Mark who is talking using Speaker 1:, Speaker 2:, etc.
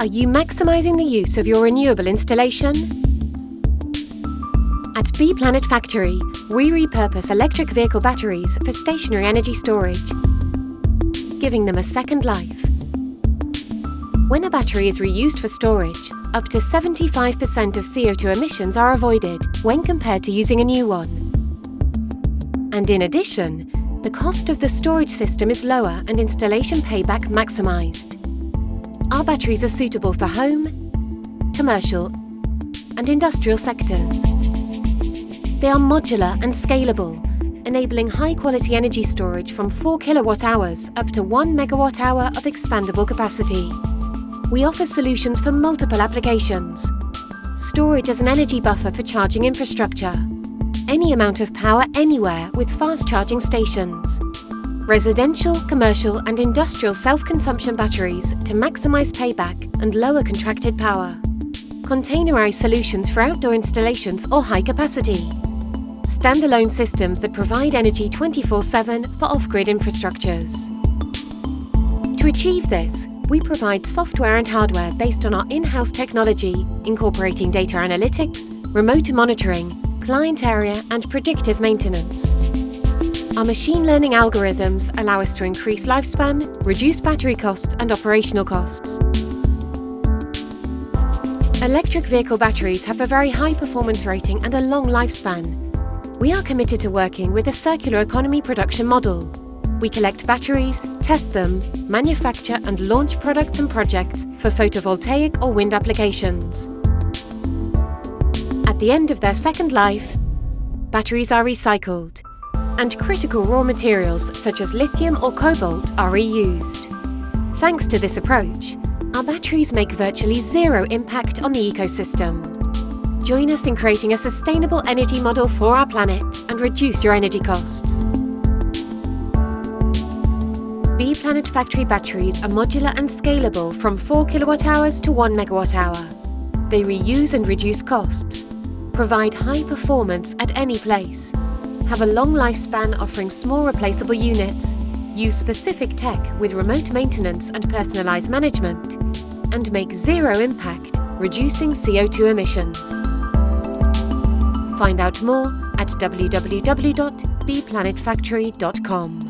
Speaker 1: Are you maximising the use of your renewable installation? At BeePlanet Factory, we repurpose electric vehicle batteries for stationary energy storage, giving them a second life. When a battery is reused for storage, up to 75% of CO2 emissions are avoided when compared to using a new one. And in addition, the cost of the storage system is lower and installation payback maximised. Our batteries are suitable for home, commercial and industrial sectors. They are modular and scalable, enabling high-quality energy storage from 4 kilowatt-hours up to 1 megawatt-hour of expandable capacity. We offer solutions for multiple applications. Storage as an energy buffer for charging infrastructure. Any amount of power anywhere with fast charging stations. Residential, commercial and industrial self-consumption batteries to maximise payback and lower contracted power. Containerised solutions for outdoor installations or high capacity. Standalone systems that provide energy 24/7 for off-grid infrastructures. To achieve this, we provide software and hardware based on our in-house technology, incorporating data analytics, remote monitoring, client area and predictive maintenance. Our machine learning algorithms allow us to increase lifespan, reduce battery costs and operational costs. Electric vehicle batteries have a very high performance rating and a long lifespan. We are committed to working with a circular economy production model. We collect batteries, test them, manufacture and launch products and projects for photovoltaic or wind applications. At the end of their second life, batteries are recycled, and critical raw materials such as lithium or cobalt are reused. Thanks to this approach, our batteries make virtually zero impact on the ecosystem. Join us in creating a sustainable energy model for our planet and reduce your energy costs. BeePlanet Factory batteries are modular and scalable from 4 kilowatt-hours to 1 megawatt-hour. They reuse and reduce costs, provide high performance at any place, have a long lifespan offering small replaceable units, use specific tech with remote maintenance and personalised management, and make zero impact, reducing CO2 emissions. Find out more at www.beeplanetfactory.com.